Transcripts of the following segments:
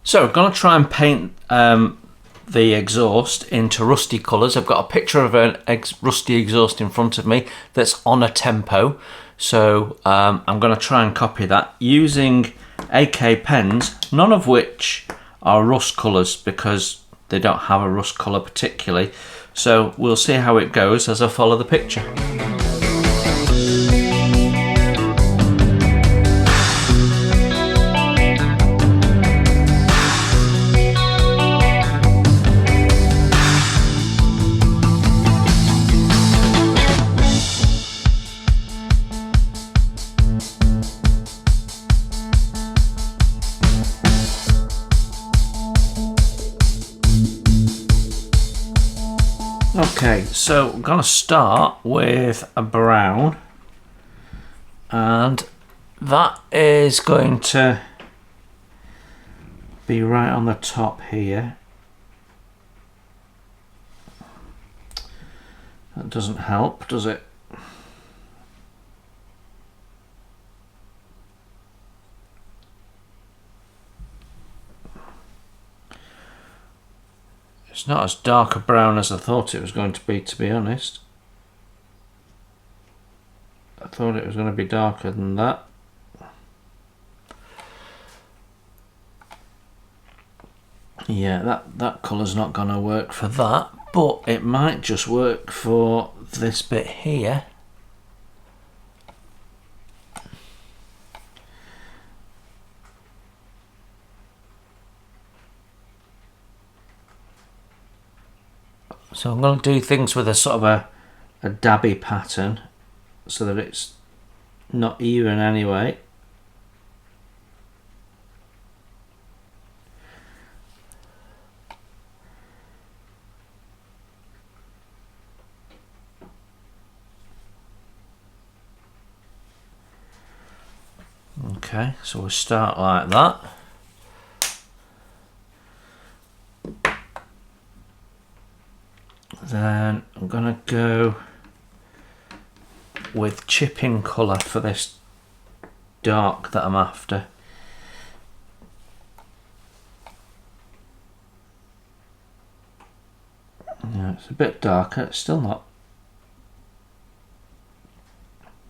So I'm going to try and paint the exhaust into rusty colours. I've got a picture of an rusty exhaust in front of me that's on a tempo. So I'm going to try and copy that using AK pens, none of which are rust colours because they don't have a rust colour particularly. So we'll see how it goes as I follow the picture. Okay, so I'm going to start with a brown, and that is going to be right on the top here. That doesn't help, does it? It's not as dark a brown as I thought it was going to be honest. I thought it was going to be darker than that. Yeah, that colour's not going to work for that, but it might just work for this bit here. So I'm going to do things with a sort of a dabby pattern so that it's not even anyway. Okay, so we'll start like that. Then I'm going to go with chipping colour for this dark that I'm after. Yeah, it's a bit darker, it's still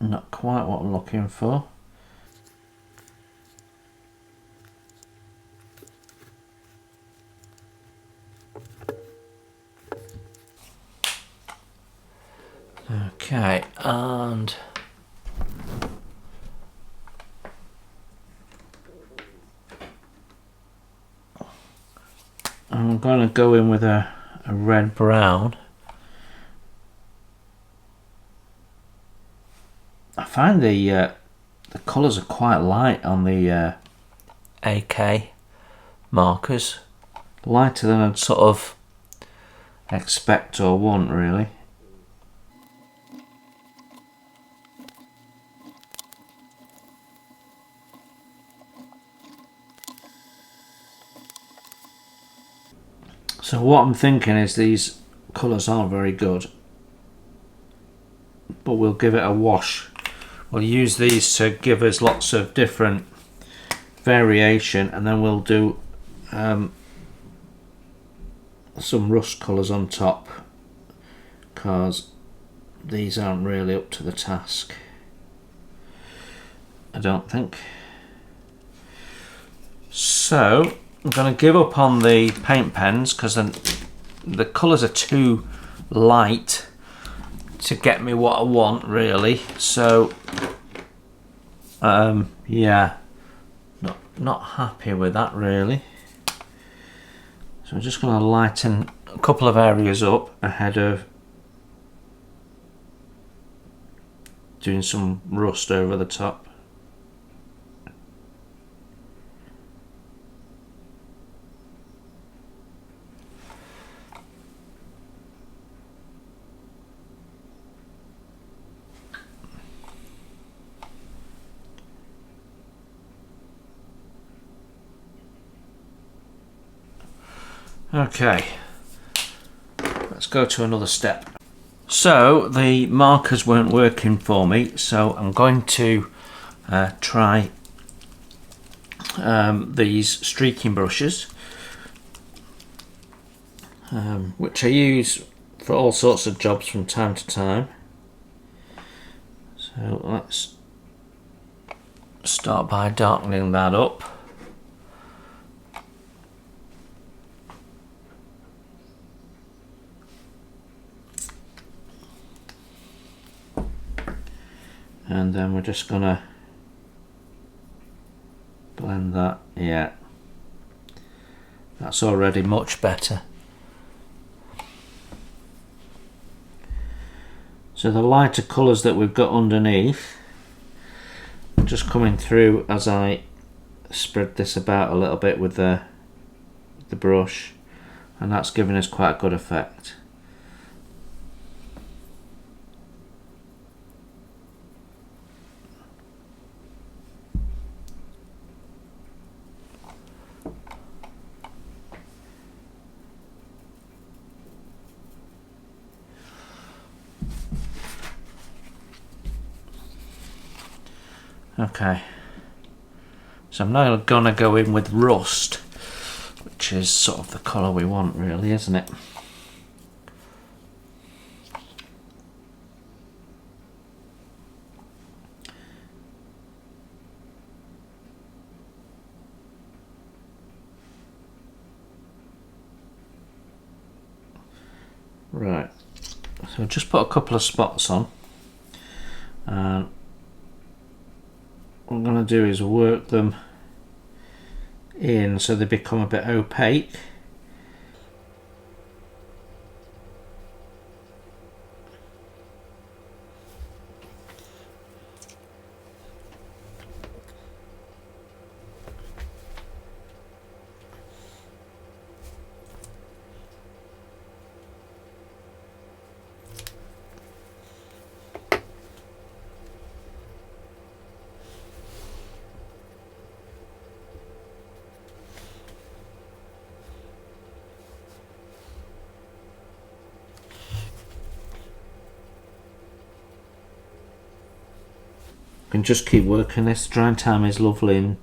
not quite what I'm looking for. Okay, and I'm going to go in with a red brown. I find the colours are quite light on the AK markers, lighter than I'd sort of expect or want really. So what I'm thinking is these colours aren't very good, but we'll give it a wash. We'll use these to give us lots of different variation, and then we'll do some rust colours on top, because these aren't really up to the task, I don't think. So I'm going to give up on the paint pens because the colours are too light to get me what I want really. So yeah, not happy with that really. So I'm just going to lighten a couple of areas up ahead of doing some rust over the top. Okay, let's go to another step. So the markers weren't working for me, so I'm going to try these streaking brushes, which I use for all sorts of jobs from time to time. So let's start by darkening that up. And then we're just gonna blend that. Yeah, that's already much better. So the lighter colours that we've got underneath are just coming through as I spread this about a little bit with the brush, and that's giving us quite a good effect. Okay, so I'm now gonna go in with rust, which is sort of the colour we want, really, isn't it? Right, so just put a couple of spots on, and what I'm going to do is work them in so they become a bit opaque. We can just keep working this. Drying time is lovely and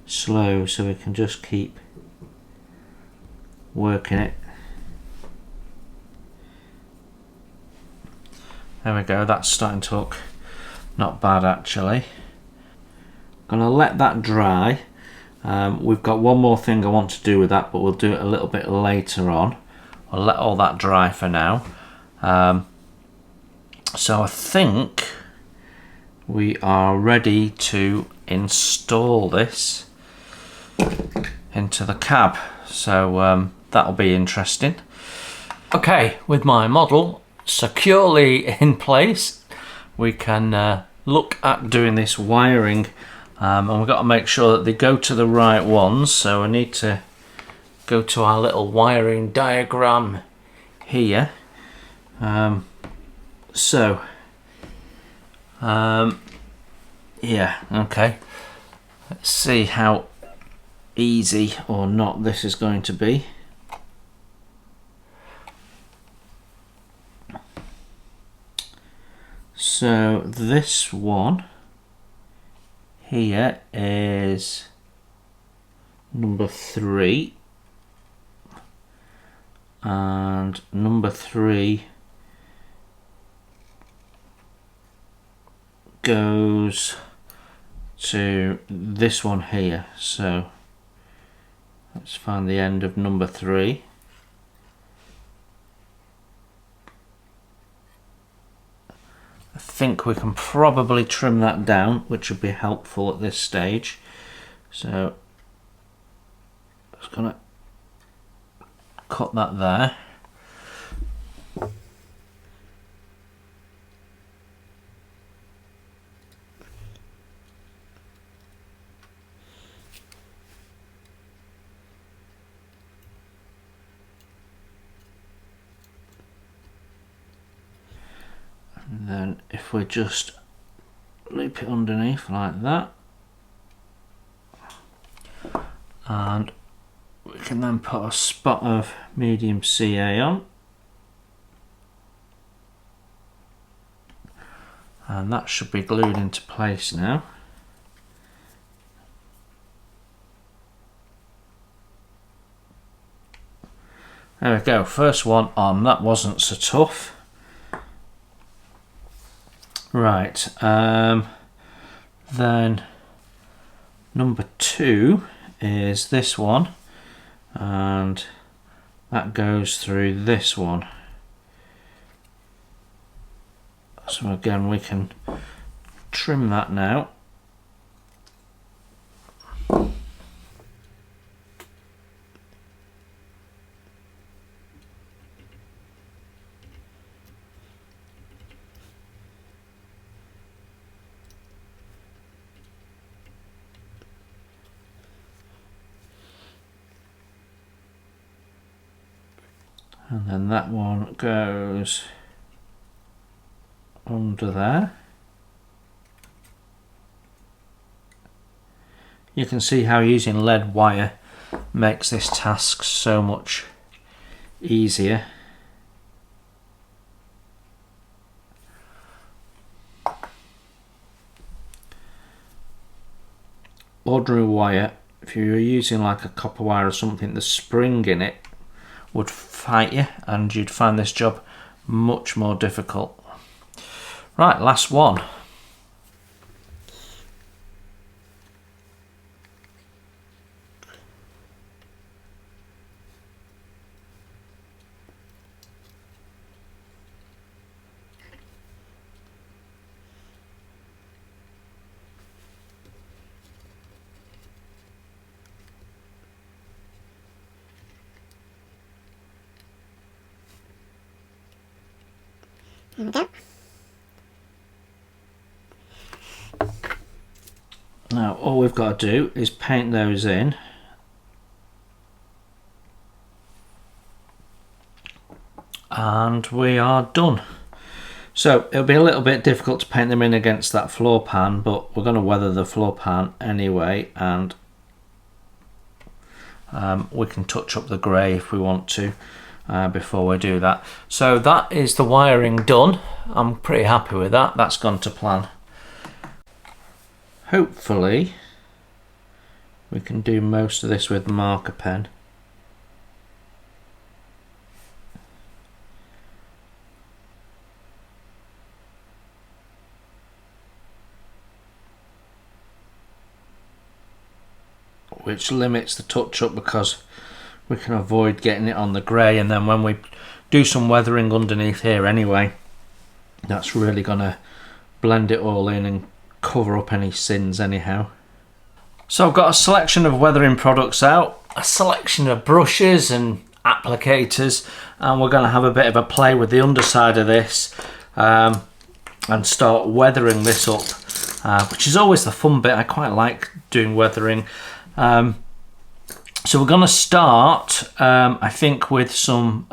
slow, so we can just keep working it. There we go, that's starting to look not bad actually. Gonna let that dry. We've got one more thing I want to do with that, but we'll do it a little bit later on. I'll let all that dry for now. So I think we are ready to install this into the cab. So that'll be interesting. Okay, with my model securely in place, we can look at doing this wiring, and we've got to make sure that they go to the right ones. So I need to go to our little wiring diagram here. Yeah, okay, let's see how easy or not this is going to be. So this one here is number 3, and number 3 goes to this one here. So let's find the end of number 3. I think we can probably trim that down, which would be helpful at this stage. So I'm just gonna cut that there. And then if we just loop it underneath like that, and we can then put a spot of medium CA on, and that should be glued into place now. There we go, first one on. That wasn't so tough. Right, then number 2 is this one, and that goes through this one. So again, we can trim that now. And then that one goes under there. You can see how using lead wire makes this task so much easier. Ordinary wire, if you were using like a copper wire or something, the spring in it would fight you and you'd find this job much more difficult. Right, last one. There we go. Now all we've got to do is paint those in. And we are done. So it'll be a little bit difficult to paint them in against that floor pan, but we're going to weather the floor pan anyway, and we can touch up the grey if we want to before we do that. So that is the wiring done. I'm pretty happy with that. That's gone to plan. Hopefully we can do most of this with marker pen. Which limits the touch up because we can avoid getting it on the grey, and then when we do some weathering underneath here anyway, that's really going to blend it all in and cover up any sins anyhow. So I've got a selection of weathering products out, a selection of brushes and applicators, and we're going to have a bit of a play with the underside of this and start weathering this up, which is always the fun bit. I quite like doing weathering. So we're going to start, I think, with some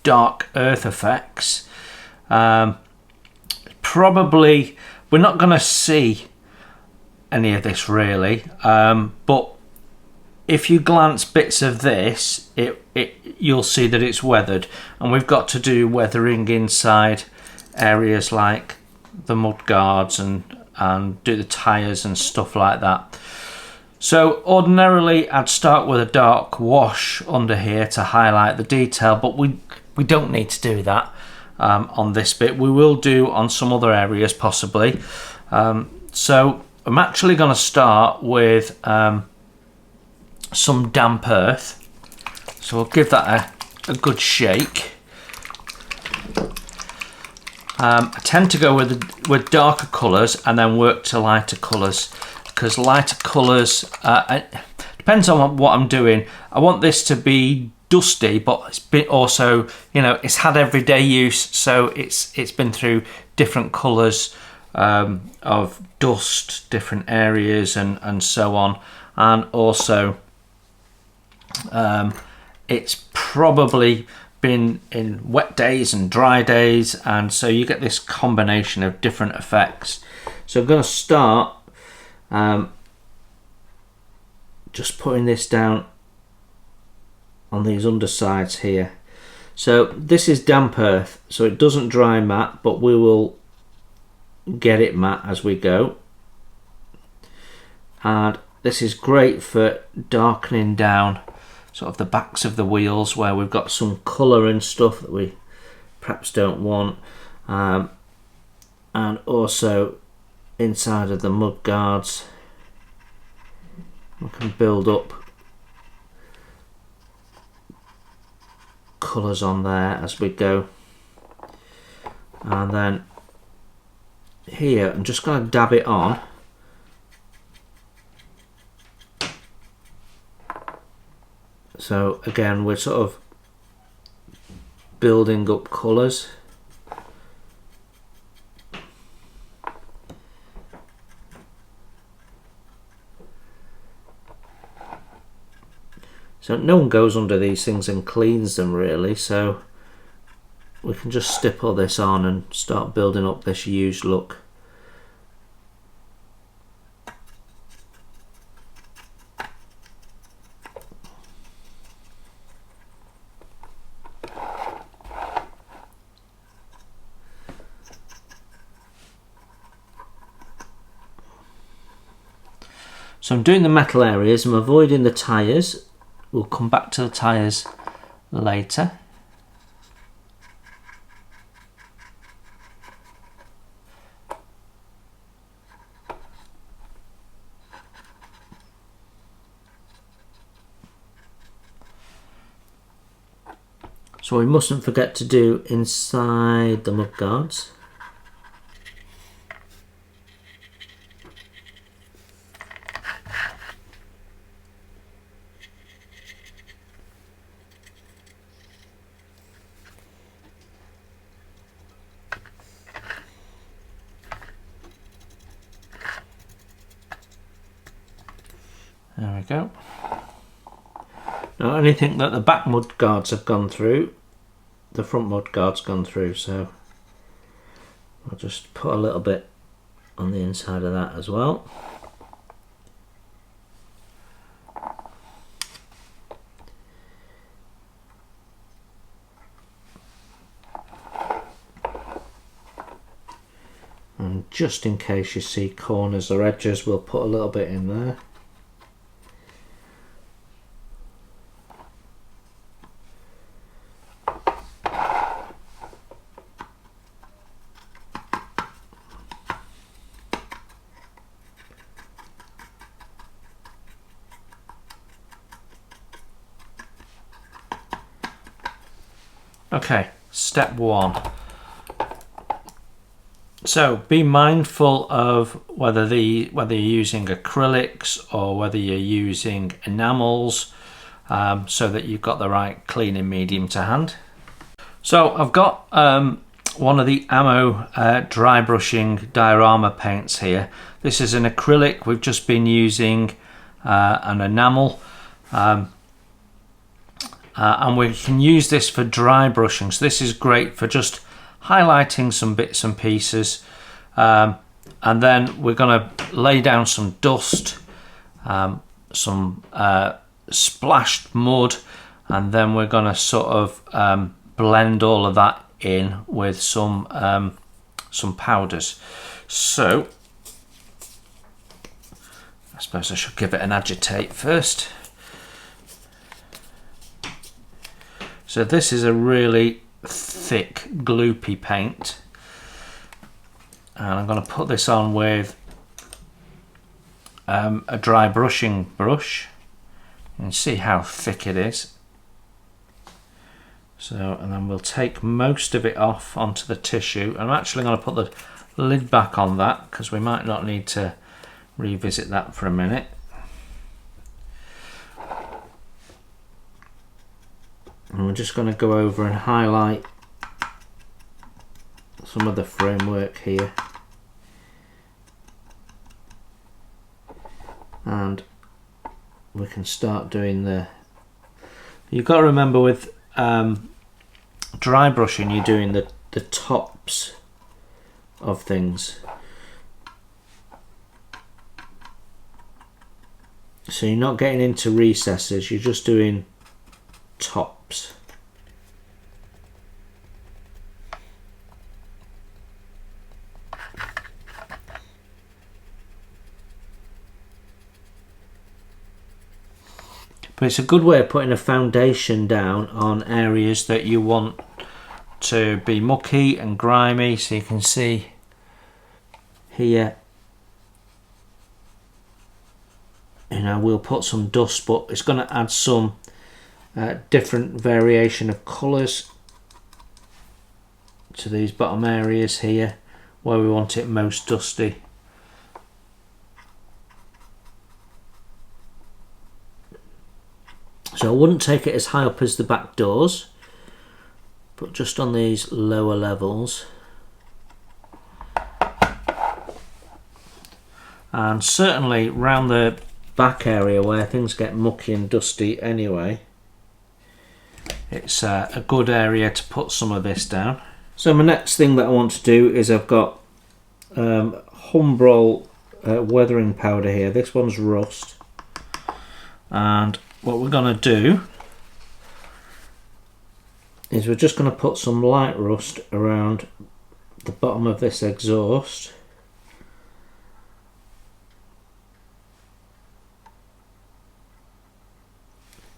dark earth effects. Probably, we're not going to see any of this really, but if you glance bits of this, you'll see that it's weathered, and we've got to do weathering inside areas like the mud guards and do the tyres and stuff like that. So ordinarily I'd start with a dark wash under here to highlight the detail, but we don't need to do that on this bit. We will do on some other areas possibly. So I'm actually going to start with some damp earth. So we'll give that a good shake. I tend to go with darker colours and then work to lighter colours, because lighter colours, depends on what I'm doing. I want this to be dusty, but it's been also, you know, it's had everyday use, so it's been through different colours of dust, different areas and so on, and also it's probably been in wet days and dry days, and so you get this combination of different effects. So I'm going to start just putting this down on these undersides here. So this is damp earth, so it doesn't dry matte, but we will get it matte as we go. And this is great for darkening down sort of the backs of the wheels where we've got some colour and stuff that we perhaps don't want, and also inside of the mud guards we can build up colours on there as we go. And then here I'm just going to dab it on. So again, we're sort of building up colours. So no one goes under these things and cleans them really, so we can just stipple this on and start building up this used look. So I'm doing the metal areas, I'm avoiding the tyres. We'll come back to the tyres later. So we mustn't forget to do inside the mudguards. There we go. Now anything that the back mud guards have gone through, the front mud guard's gone through, so I'll just put a little bit on the inside of that as well. And just in case you see corners or edges, we'll put a little bit in there. Okay, step one. So be mindful of whether you're using acrylics or whether you're using enamels, so that you've got the right cleaning medium to hand. So I've got one of the Ammo dry brushing diorama paints here. This is an acrylic. We've just been using an enamel. And we can use this for dry brushing, so this is great for just highlighting some bits and pieces, and then we're going to lay down some dust, some splashed mud, and then we're going to sort of blend all of that in with some powders. So I suppose I should give it an agitate first. So this is a really thick gloopy paint, and I'm going to put this on with a dry brushing brush. You can see how thick it is. So, and then we'll take most of it off onto the tissue. I'm actually going to put the lid back on that because we might not need to revisit that for a minute. And we're just going to go over and highlight some of the framework here. And we can start doing the... You've got to remember with dry brushing, you're doing the tops of things. So you're not getting into recesses, you're just doing tops. But it's a good way of putting a foundation down on areas that you want to be mucky and grimy. So you can see here, you know, we'll put some dust, but it's going to add some different variation of colours to these bottom areas here where we want it most dusty. So I wouldn't take it as high up as the back doors, but just on these lower levels. And certainly round the back area where things get mucky and dusty anyway, it's a good area to put some of this down. So my next thing that I want to do is I've got Humbrol weathering powder here. This one's rust, and what we're going to do is we're just going to put some light rust around the bottom of this exhaust.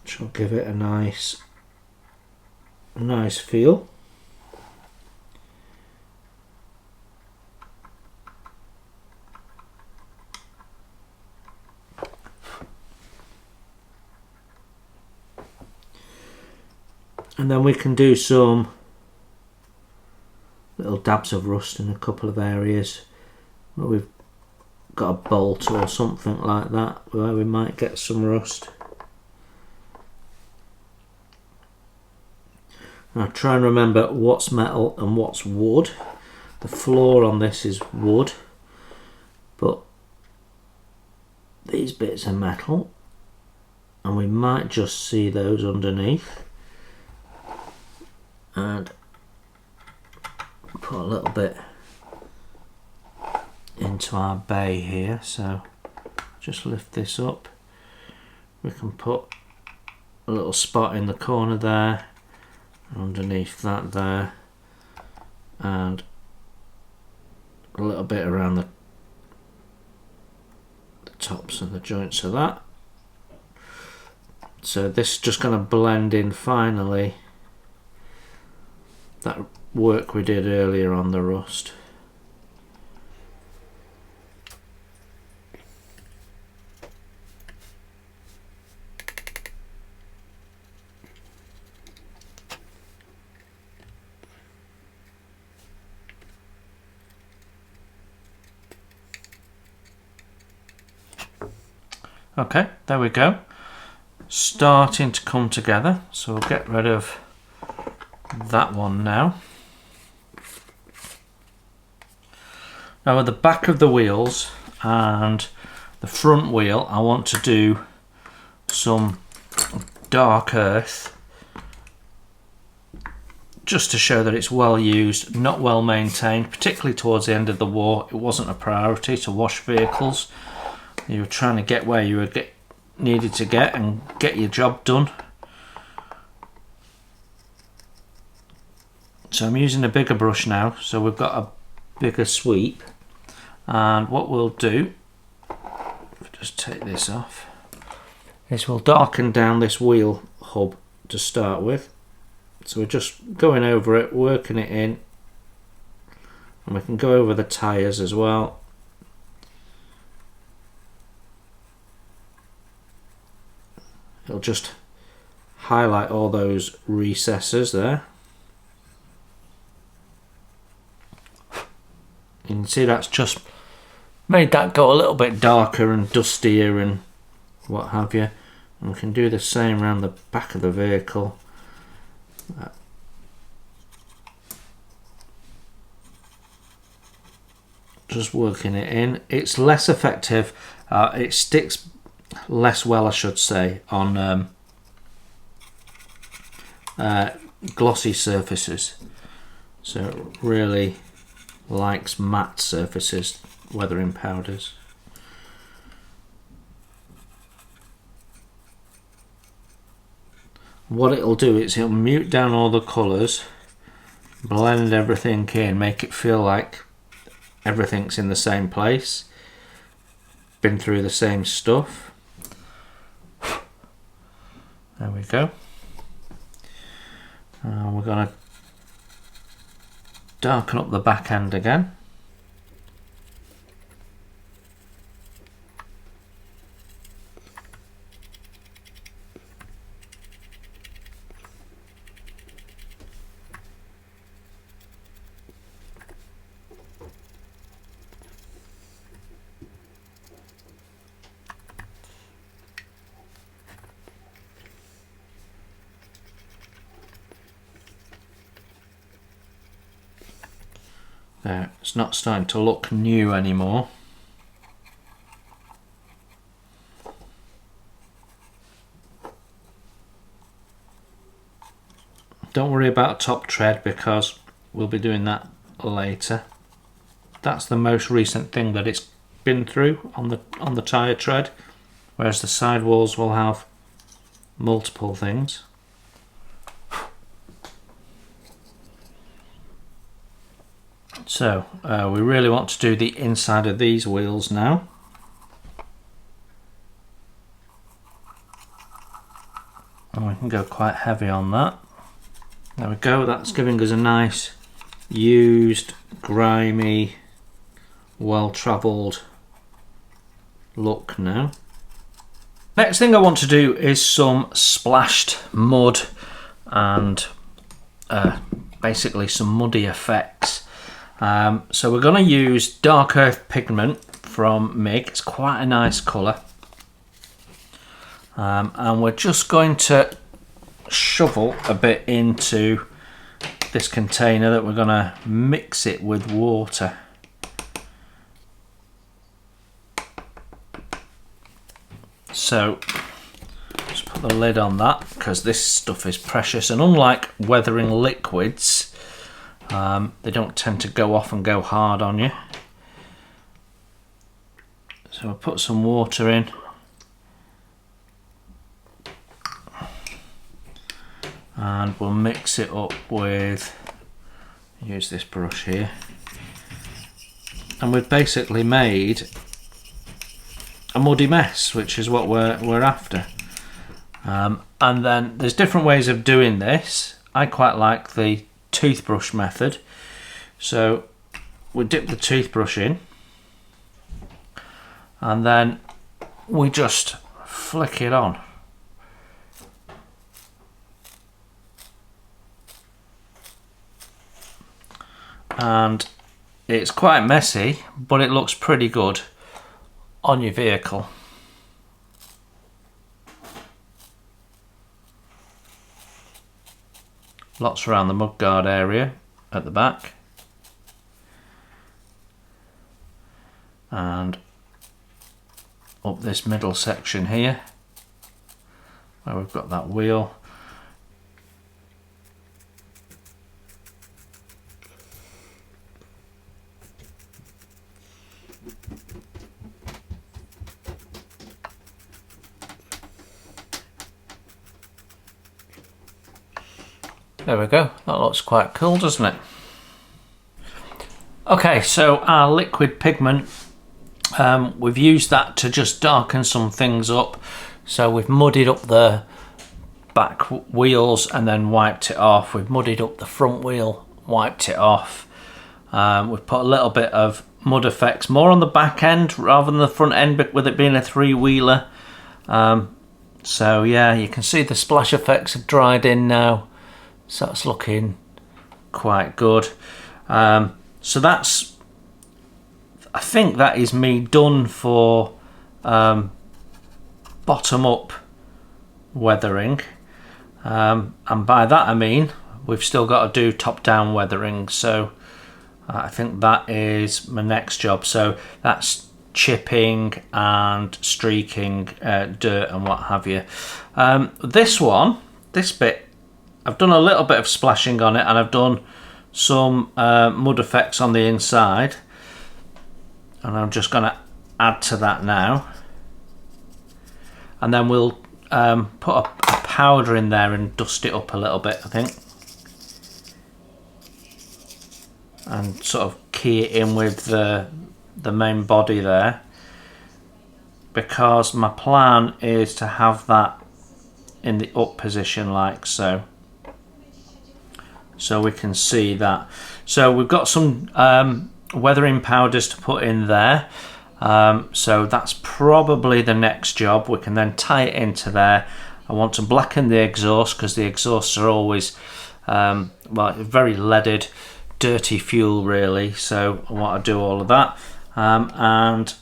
Which will give it a nice feel. And then we can do some little dabs of rust in a couple of areas where we've got a bolt or something like that where we might get some rust. Now try and remember what's metal and what's wood. The floor on this is wood, but these bits are metal, and we might just see those underneath. And put a little bit into our bay here, so just lift this up. We can put a little spot in the corner there, underneath that there, and a little bit around the tops and the joints of that. So this is just going to blend in finally that work we did earlier on the rust. Okay, there we go. Starting to come together, so we'll get rid of that one now. Now at the back of the wheels and the front wheel, I want to do some dark earth just to show that it's well used, not well maintained. Particularly towards the end of the war, it wasn't a priority to wash vehicles. You were trying to get where you needed to get and get your job done. So I'm using a bigger brush now, so we've got a bigger sweep. And what we'll do, just take this off, is we'll darken down this wheel hub to start with. So we're just going over it, working it in, and we can go over the tyres as well. It'll just highlight all those recesses there. You can see that's just made that go a little bit darker and dustier and what have you. And we can do the same around the back of the vehicle. Just working it in. It's less effective. It sticks less well, I should say, on glossy surfaces. So it really likes matte surfaces, weathering powders. What it'll do is it'll mute down all the colours, blend everything in, make it feel like everything's in the same place, been through the same stuff. There we go. We're going to darken up the back end again. There, it's not starting to look new anymore. Don't worry about top tread because we'll be doing that later. That's the most recent thing that it's been through on the tyre tread, whereas the sidewalls will have multiple things. So we really want to do the inside of these wheels now. And we can go quite heavy on that. There we go, that's giving us a nice used, grimy, well-travelled look now. Next thing I want to do is some splashed mud and basically some muddy effects. So we're going to use dark earth pigment from MIG. It's quite a nice colour. And we're just going to shovel a bit into this container that we're going to mix it with water. So just put the lid on that because this stuff is precious, and unlike weathering liquids, they don't tend to go off and go hard on you. So we'll put some water in. And we'll mix it up with, use this brush here. And we've basically made a muddy mess, which is what we're after. And then there's different ways of doing this. I quite like the toothbrush method. So we dip the toothbrush in and then we just flick it on. And it's quite messy, but it looks pretty good on your vehicle. Lots around the mudguard area at the back. And up this middle section here, where we've got that wheel. There we go, that looks quite cool, doesn't it? Okay, so our liquid pigment, we've used that to just darken some things up. So we've muddied up the back wheels and then wiped it off. We've muddied up the front wheel, wiped it off. We've put a little bit of mud effects, more on the back end rather than the front end, but with it being a three-wheeler. So yeah, you can see the splash effects have dried in now. So that's looking quite good. So that's, I think that is me done for bottom up weathering. And by that I mean we've still got to do top down weathering. So I think that is my next job. So that's chipping and streaking dirt and what have you. This bit, I've done a little bit of splashing on it, and I've done some mud effects on the inside, and I'm just going to add to that now, and then we'll put a powder in there and dust it up a little bit, I think, and sort of key it in with the main body there, because my plan is to have that in the up position like so. So we can see that. So we've got some weathering powders to put in there. So that's probably the next job. We can then tie it into there. I want to blacken the exhaust because the exhausts are always well, very leaded, dirty fuel really. So I want to do all of that. And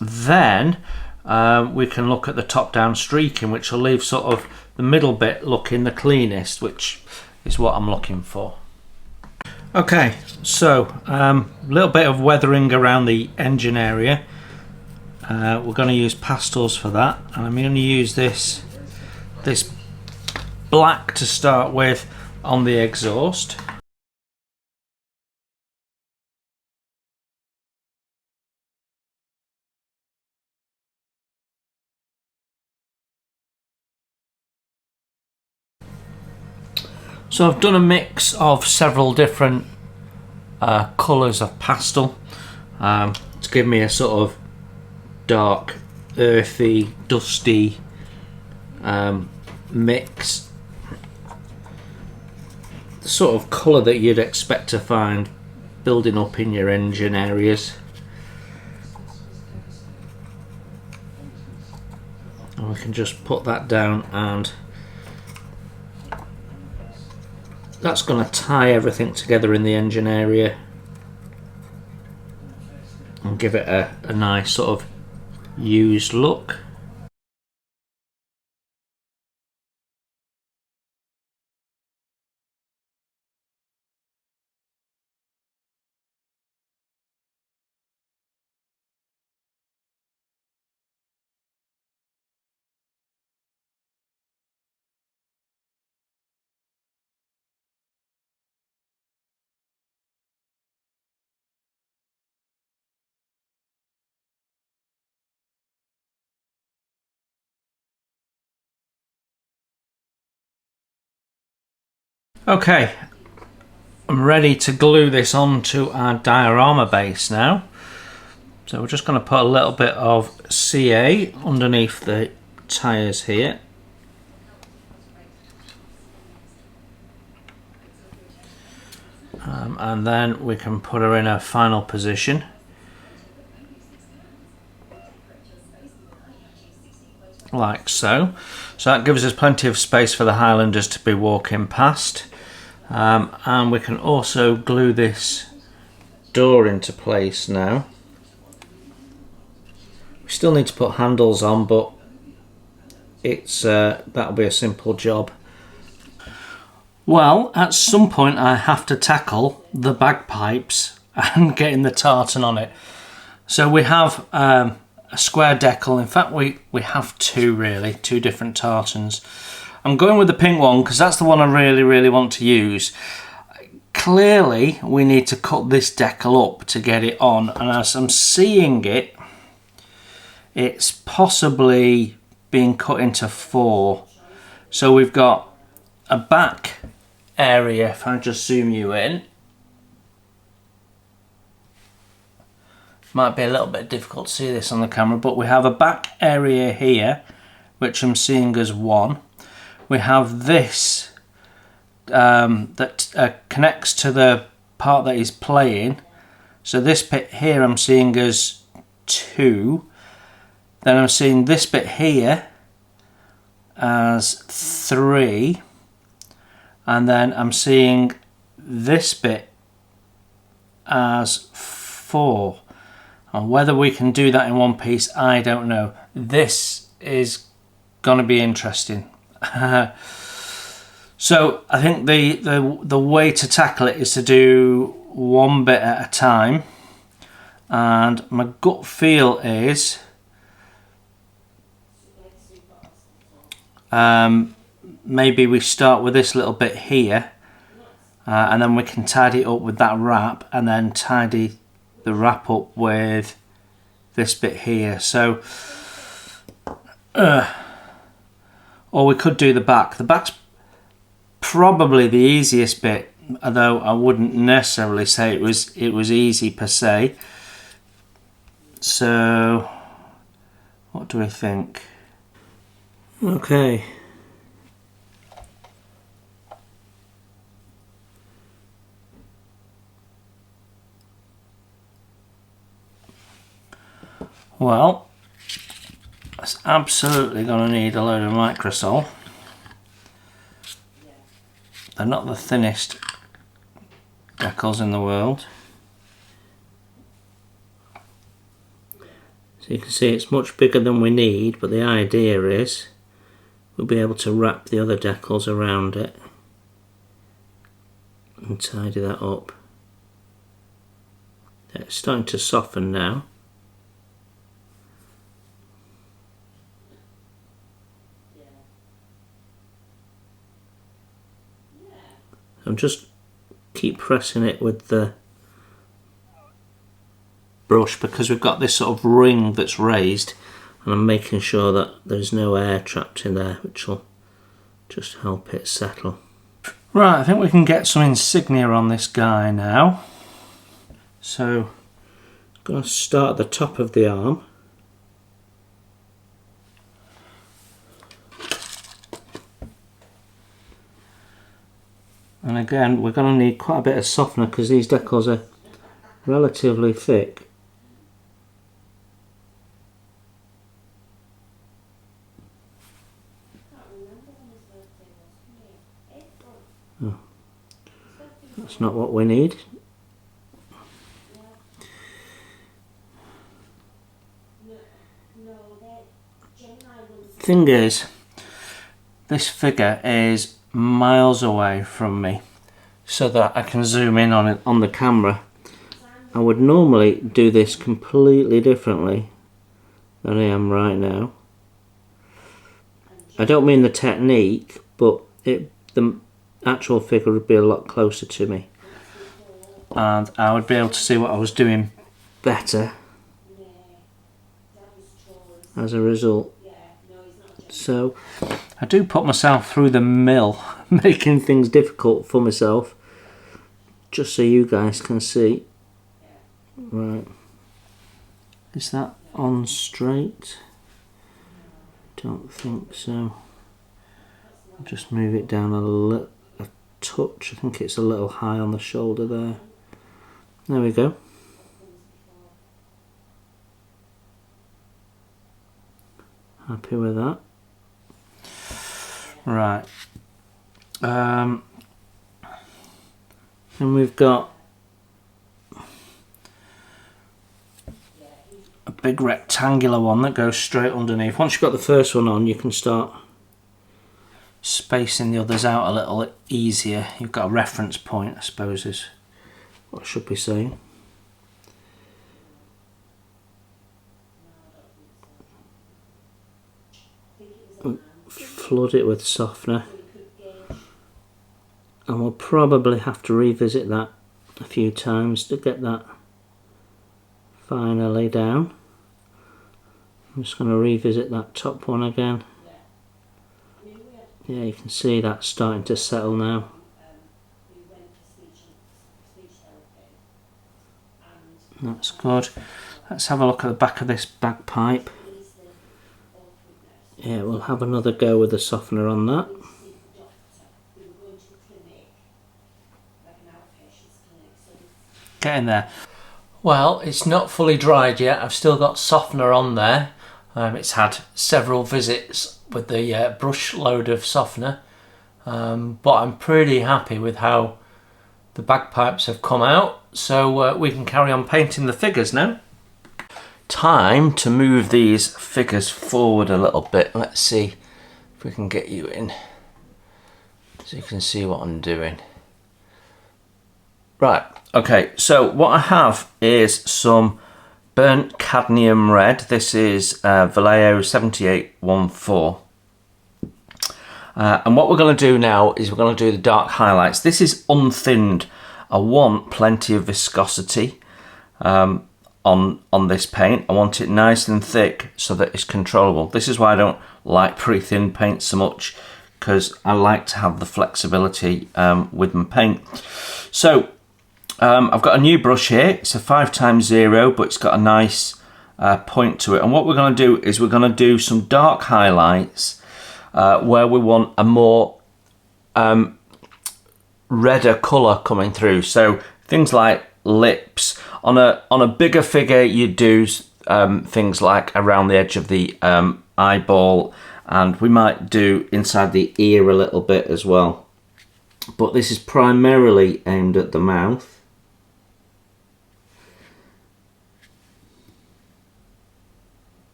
then we can look at the top-down streaking, which will leave sort of the middle bit looking the cleanest, which is what I'm looking for. Okay, so a little bit of weathering around the engine area. We're going to use pastels for that, and I'm going to use this black to start with on the exhaust. So I've done a mix of several different colours of pastel to give me a sort of dark, earthy, dusty mix. The sort of colour that you'd expect to find building up in your engine areas. And we can just put that down, and that's going to tie everything together in the engine area and give it a nice sort of used look. Okay, I'm ready to glue this onto our diorama base now. So we're just going to put a little bit of CA underneath the tyres here. And then we can put her in a final position. Like so. So that gives us plenty of space for the Highlanders to be walking past. And we can also glue this door into place now. We still need to put handles on, but it's that'll be a simple job. Well, at some point I have to tackle the bagpipes and getting the tartan on it. So we have a square decal. In fact, we have two really, two different tartans. I'm going with the pink one because that's the one I really want to use. Clearly we need to cut this decal up to get it on, and as I'm seeing it, it's possibly being cut into 4. So we've got a back area, if I just zoom you in. Might be a little bit difficult to see this on the camera, but we have a back area here, which I'm seeing as 1. We have this that connects to the part that he's playing. So this bit here I'm seeing as 2. Then I'm seeing this bit here as 3. And then I'm seeing this bit as 4. And whether we can do that in one piece, I don't know. This is going to be interesting. So I think the way to tackle it is to do one bit at a time, and my gut feel is maybe we start with this little bit here, and then we can tidy it up with that wrap, and then tidy the wrap up with this bit here. So or we could do the back. The back's probably the easiest bit, although I wouldn't necessarily say it was easy per se. So what do we think? Okay, Well, it's absolutely going to need a load of microsol. They're not the thinnest decals in the world. So you can see it's much bigger than we need, but the idea is we'll be able to wrap the other decals around it and tidy that up. It's starting to soften now. And just keep pressing it with the brush because we've got this sort of ring that's raised, and I'm making sure that there's no air trapped in there, which will just help it settle. Right, I think we can get some insignia on this guy now. So I'm going to start at the top of the arm. And again, we're going to need quite a bit of softener because these decals are relatively thick. Oh, that's not what we need. Thing is, this figure is miles away from me, so that I can zoom in on it on the camera. I would normally do this completely differently than I am right now. I don't mean the technique, but the actual figure would be a lot closer to me, and I would be able to see what I was doing better as a result. So I do put myself through the mill, making things difficult for myself, just so you guys can see. Right, is that on straight? Don't think so. I'll just move it down a touch. I think it's a little high on the shoulder there. There we go. Happy with that. Right. Then we've got a big rectangular one that goes straight underneath. Once you've got the first one on, you can start spacing the others out a little easier. You've got a reference point, I suppose, is what I should be saying. Flood it with softener, and we'll probably have to revisit that a few times to get that finally down. I'm just going to revisit that top one again. Yeah, you can see that's starting to settle now. That's good. Let's have a look at the back of this bagpipe. Yeah, we'll have another go with the softener on that. Get in there. Well, it's not fully dried yet. I've still got softener on there. It's had several visits with the brush load of softener, but I'm pretty happy with how the bagpipes have come out. So we can carry on painting the figures now. Time to move these figures forward a little bit. Let's see if we can get you in so you can see what I'm doing. Right, okay, so what I have is some burnt cadmium red. This is Vallejo 7814. And what we're going to do now is we're going to do the dark highlights. This is unthinned. I want plenty of viscosity on this paint. I want it nice and thick so that it's controllable. This is why I don't like pretty thin paint so much, because I like to have the flexibility with my paint. So I've got a new brush here. It's a 5x0, but it's got a nice point to it. And what we're going to do is we're going to do some dark highlights where we want a more redder colour coming through. So things like lips. On a bigger figure, you do things like around the edge of the eyeball, and we might do inside the ear a little bit as well. But this is primarily aimed at the mouth.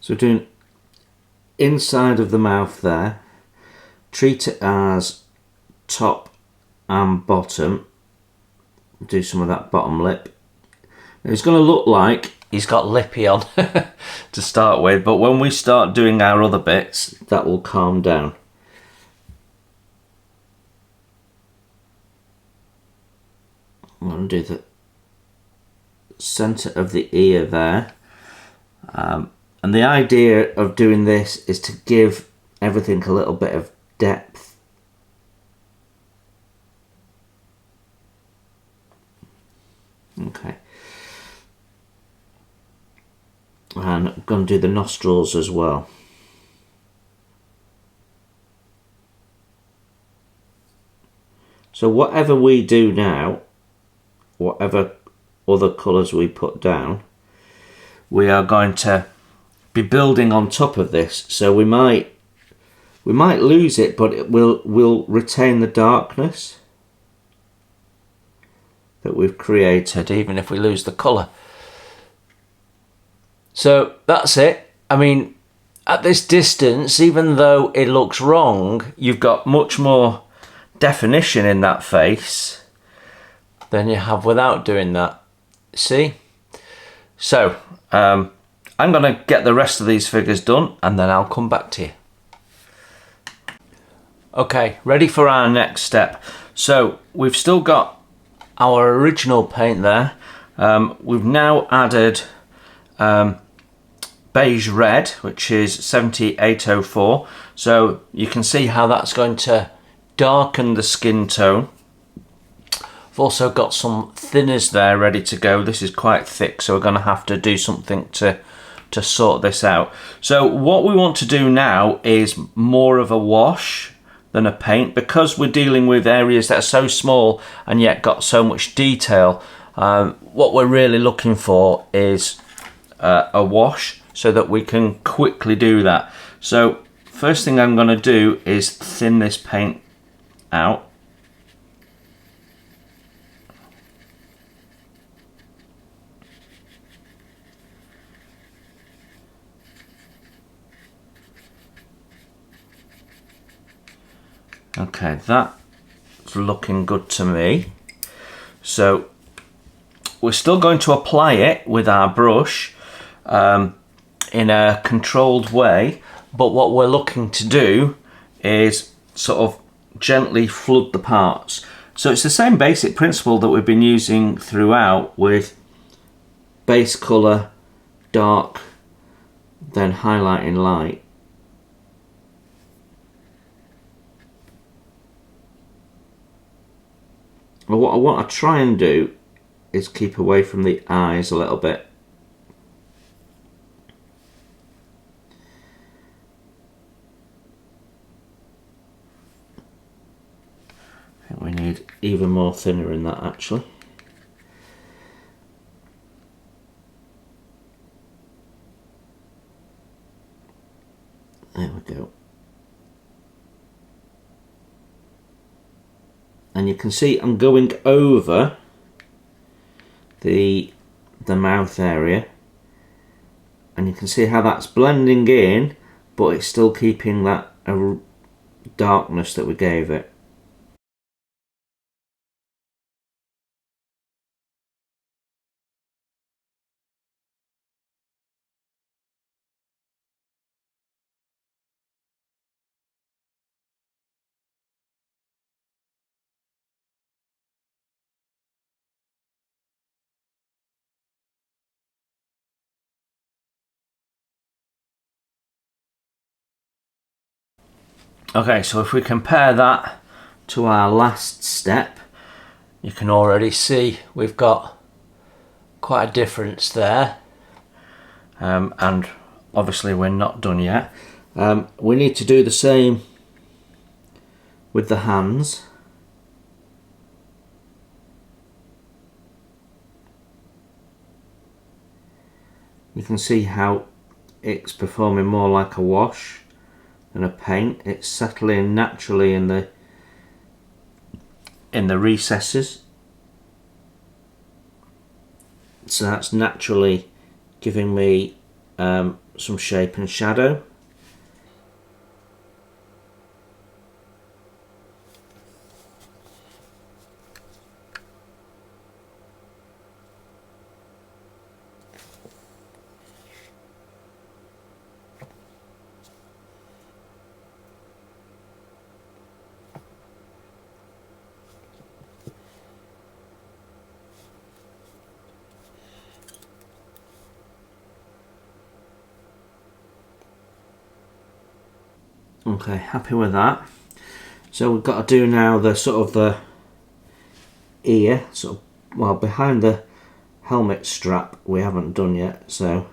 So we're doing inside of the mouth there. Treat it as top and bottom. Do some of that bottom lip. Now it's going to look like he's got lippy on to start with, but when we start doing our other bits, that will calm down. I'm going to do the centre of the ear there. And the idea of doing this is to give everything a little bit of depth. Okay. And I'm going to do the nostrils as well. So whatever we do now, whatever other colours we put down, we are going to be building on top of this. So we might lose it, but it will retain the darkness that we've created, even if we lose the colour. So that's it. I mean, at this distance, even though it looks wrong, you've got much more definition in that face than you have without doing that. See? So, I'm going to get the rest of these figures done and then I'll come back to you. Okay, ready for our next step. So we've still got our original paint there. We've now added beige red, which is 7804. So you can see how that's going to darken the skin tone. I've also got some thinners there ready to go. This is quite thick, so we're going to have to do something to sort this out. So what we want to do now is more of a wash than a paint, because we're dealing with areas that are so small and yet got so much detail. What we're really looking for is a wash so that we can quickly do that. So first thing I'm going to do is thin this paint out. Okay, that's looking good to me. So we're still going to apply it with our brush in a controlled way, but what we're looking to do is sort of gently flood the parts. So it's the same basic principle that we've been using throughout, with base colour, dark, then highlighting light. But what I want to try and do is keep away from the eyes a little bit. I think we need even more thinner in that actually. There we go. And you can see I'm going over the mouth area, and you can see how that's blending in, but it's still keeping that darkness that we gave it. Okay, so if we compare that to our last step, you can already see we've got quite a difference there. And obviously we're not done yet. We need to do the same with the hands. You can see how it's performing more like a wash than a paint. It's settling naturally in the recesses. So that's naturally giving me some shape and shadow. Okay, happy with that. So we've got to do now the sort of the ear, sort of, well, behind the helmet strap we haven't done yet, so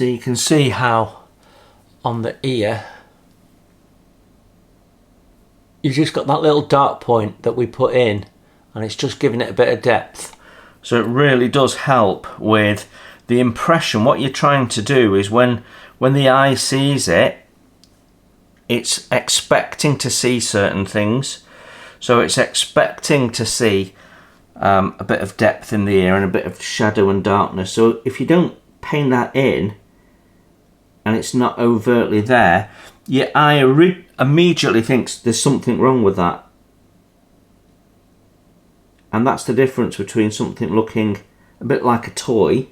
you can see how on the ear you've just got that little dark point that we put in, and it's just giving it a bit of depth. So it really does help with the impression. What you're trying to do is when the eye sees it, it's expecting to see certain things. So it's expecting to see a bit of depth in the ear and a bit of shadow and darkness. So if you don't paint that in and it's not overtly there, your eye immediately thinks there's something wrong with that. And that's the difference between something looking a bit like a toy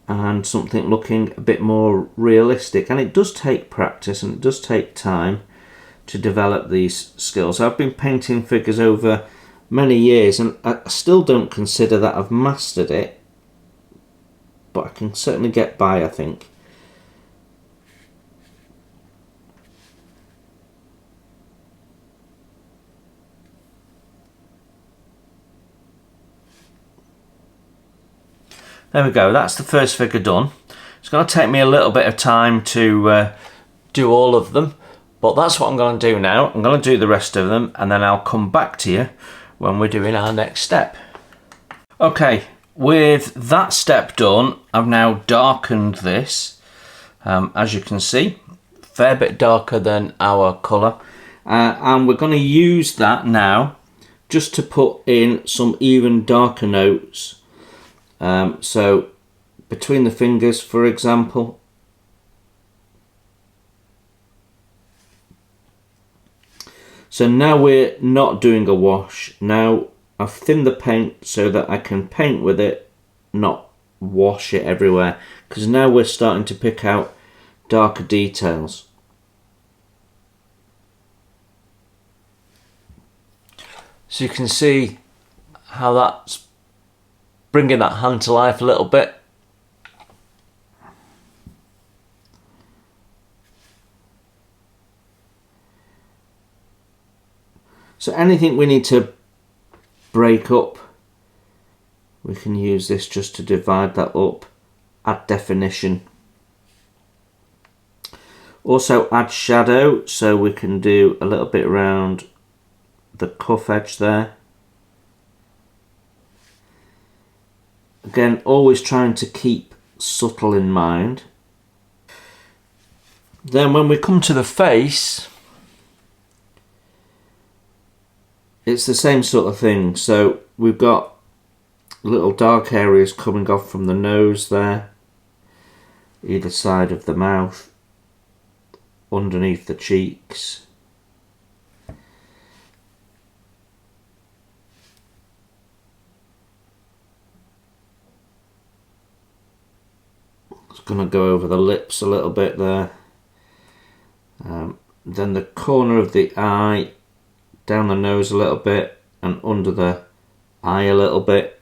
and something looking a bit more realistic. And it does take practice and it does take time to develop these skills. I've been painting figures over many years and I still don't consider that I've mastered it, but I can certainly get by, I think. There we go, that's the first figure done. It's going to take me a little bit of time to do all of them, but that's what I'm going to do now. I'm going to do the rest of them and then I'll come back to you when we're doing our next step. Okay, with that step done, I've now darkened this. As you can see, a fair bit darker than our colour. And we're going to use that now just to put in some even darker notes. So between the fingers, for example, so now we're not doing a wash. Now I've thinned the paint so that I can paint with it, not wash it everywhere, because now we're starting to pick out darker details. So you can see how that's bringing that hand to life a little bit. So anything we need to break up, we can use this just to divide that up, add definition. Also add shadow, so we can do a little bit around the cuff edge there. Again, always trying to keep subtle in mind. Then when we come to the face, it's the same sort of thing. So we've got little dark areas coming off from the nose there, either side of the mouth, underneath the cheeks. Going to go over the lips a little bit there, then the corner of the eye, down the nose a little bit and under the eye a little bit.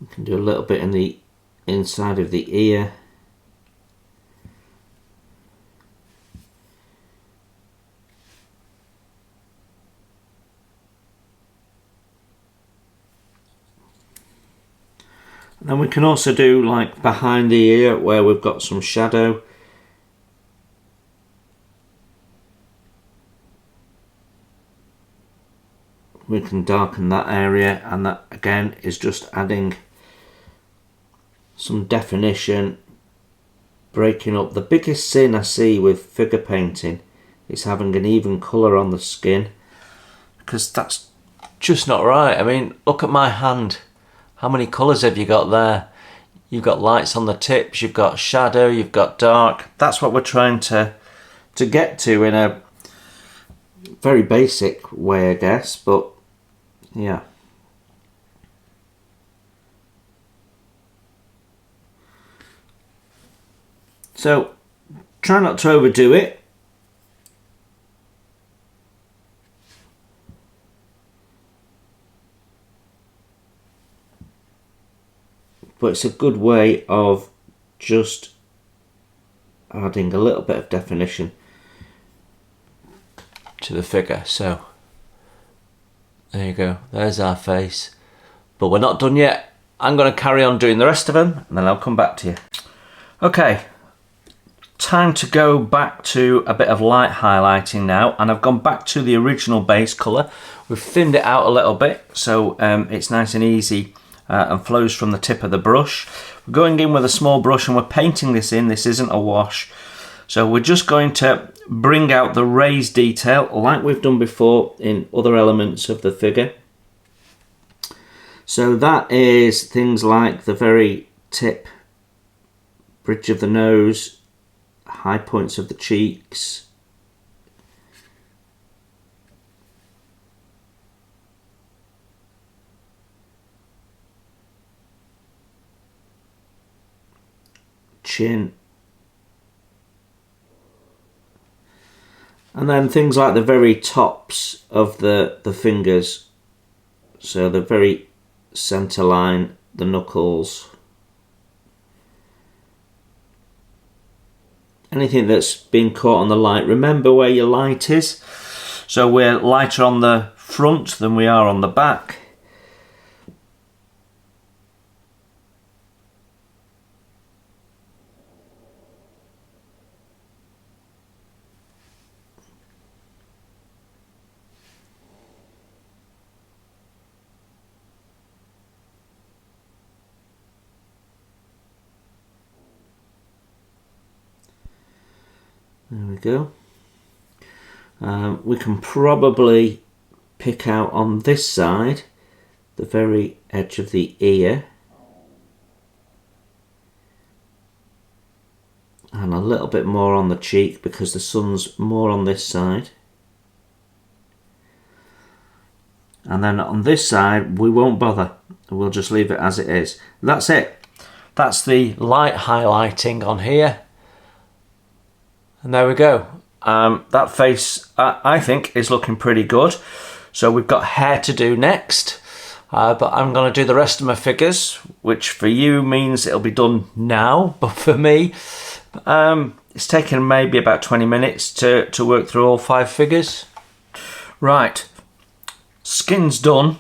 We can do a little bit in the inside of the ear. And then we can also do like behind the ear where we've got some shadow. We can darken that area, and that again is just adding some definition, breaking up. The biggest sin I see with figure painting is having an even colour on the skin, because that's just not right. I mean, look at my hand. How many colours have you got there? You've got lights on the tips, you've got shadow, you've got dark. That's what we're trying to get to in a very basic way, I guess, but yeah. So try not to overdo it. But it's a good way of just adding a little bit of definition to the figure. So there you go, there's our face. But we're not done yet. I'm going to carry on doing the rest of them and then I'll come back to you. Okay, time to go back to a bit of light highlighting now, and I've gone back to the original base colour. We've thinned it out a little bit so it's nice and easy and flows from the tip of the brush. We're going in with a small brush and we're painting this in. This isn't a wash. So we're just going to bring out the raised detail like we've done before in other elements of the figure. So that is things like the very tip, bridge of the nose, high points of the cheeks, chin, and then things like the very tops of the fingers, so the very centre line, the knuckles, anything that's been caught on the light. Remember where your light is, so we're lighter on the front than we are on the back. There we go. We can probably pick out on this side the very edge of the ear and a little bit more on the cheek because the sun's more on this side. And then on this side we won't bother, we'll just leave it as it is. That's it. That's the light highlighting on here. And there we go. That face, I think, is looking pretty good. So we've got hair to do next. But I'm going to do the rest of my figures, which for you means it'll be done now. But for me, it's taken maybe about 20 minutes to work through all 5 figures. Right, skin's done.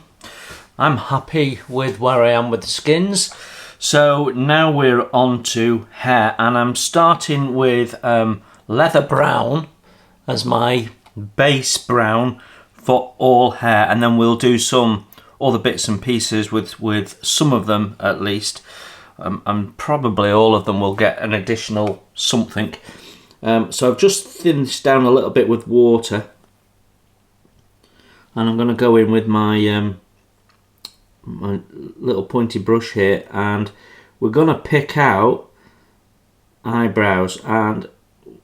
I'm happy with where I am with the skins. So now we're on to hair, and I'm starting with leather brown as my base brown for all hair, and then we'll do some other bits and pieces with some of them at least, and probably all of them will get an additional something. So I've just thinned this down a little bit with water, and I'm going to go in with my my little pointy brush here, and we're going to pick out eyebrows, and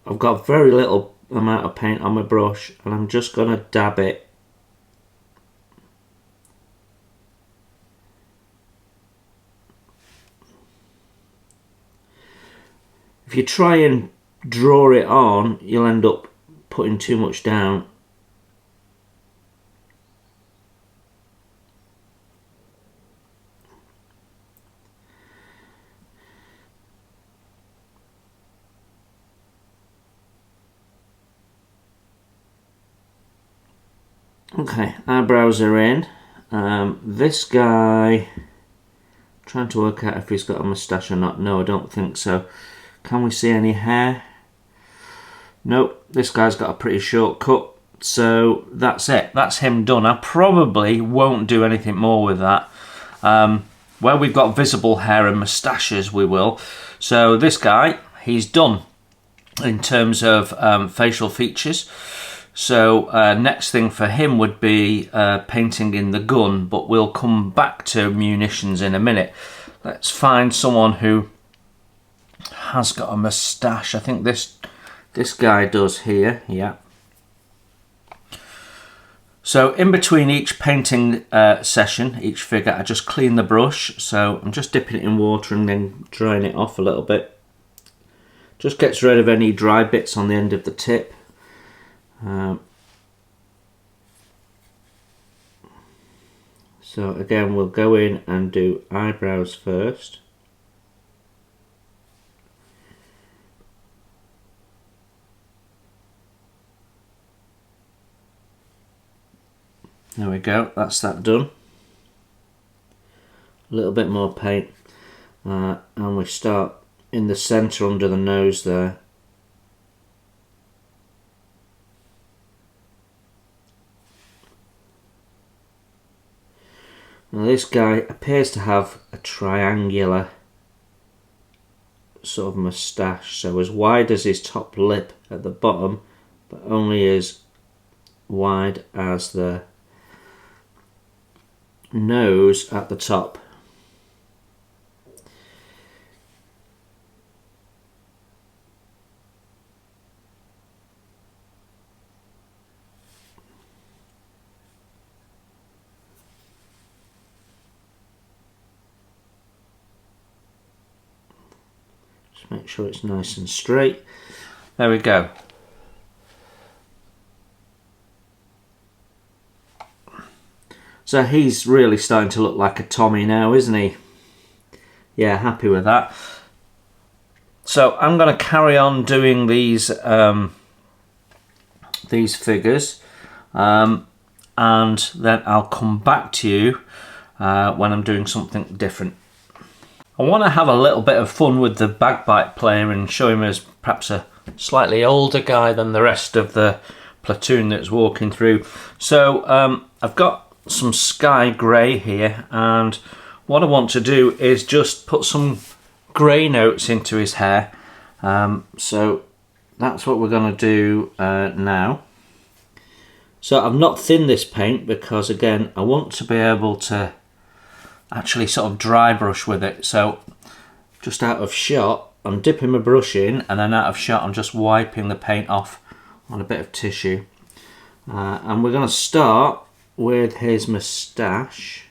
I've got very little amount of paint on my brush and I'm just going to dab it . If you try and draw it on, you'll end up putting too much down. Okay, eyebrows are in. This guy, trying to work out if he's got a moustache or not. No, I don't think so. Can we see any hair? Nope, this guy's got a pretty short cut. So that's it, that's him done. I probably won't do anything more with that. Where we've got visible hair and moustaches, we will. So this guy, he's done in terms of facial features. So next thing for him would be painting in the gun, but we'll come back to munitions in a minute. Let's find someone who has got a moustache. I think this guy does here, yeah. So in between each painting session, each figure, I just clean the brush. So I'm just dipping it in water and then drying it off a little bit. Just gets rid of any dry bits on the end of the tip. So again, we'll go in and do eyebrows first. There we go, that's that done. A little bit more paint, and we start in the centre under the nose there. Now this guy appears to have a triangular sort of moustache, so as wide as his top lip at the bottom, but only as wide as the nose at the top. Just make sure it's nice and straight. There we go. So he's really starting to look like a Tommy now, isn't he? Yeah, happy with that. So I'm going to carry on doing these figures, and then I'll come back to you when I'm doing something different. I want to have a little bit of fun with the bagpipe player and show him as perhaps a slightly older guy than the rest of the platoon that's walking through. So I've got some sky grey here, and what I want to do is just put some grey notes into his hair. So that's what we're going to do now. So I've not thinned this paint because again I want to be able to actually sort of dry brush with it. So just out of shot I'm dipping my brush in, and then out of shot I'm just wiping the paint off on a bit of tissue, and we're going to start with his moustache.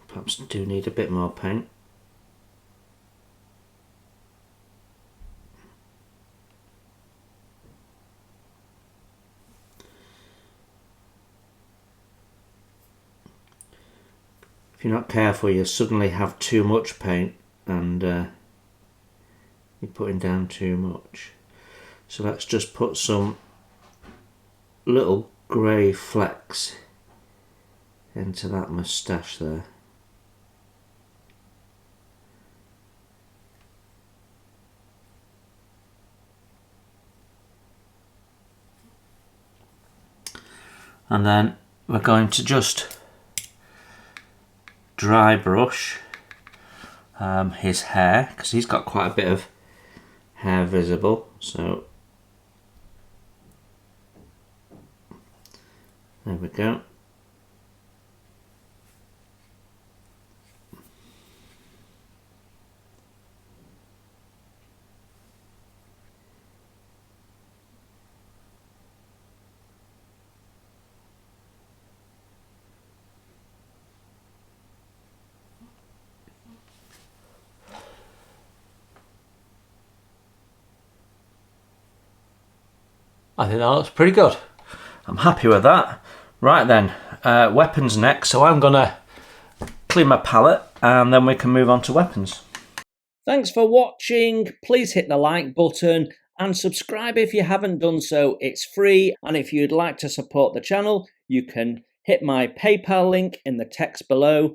Perhaps do need a bit more paint. If you're not careful, you suddenly have too much paint and you're putting down too much. So let's just put some little grey flecks into that moustache there. And then we're going to just dry brush his hair, because he's got quite a bit of hair visible. So there we go. I think that looks pretty good. I'm happy with that. Right then, weapons next. So I'm gonna clean my palette and then we can move on to weapons. Thanks for watching. Please hit the like button and subscribe if you haven't done so. It's free, and if you'd like to support the channel, you can hit my PayPal link in the text below.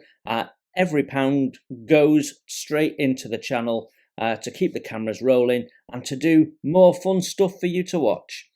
Every pound goes straight into the channel to keep the cameras rolling and to do more fun stuff for you to watch.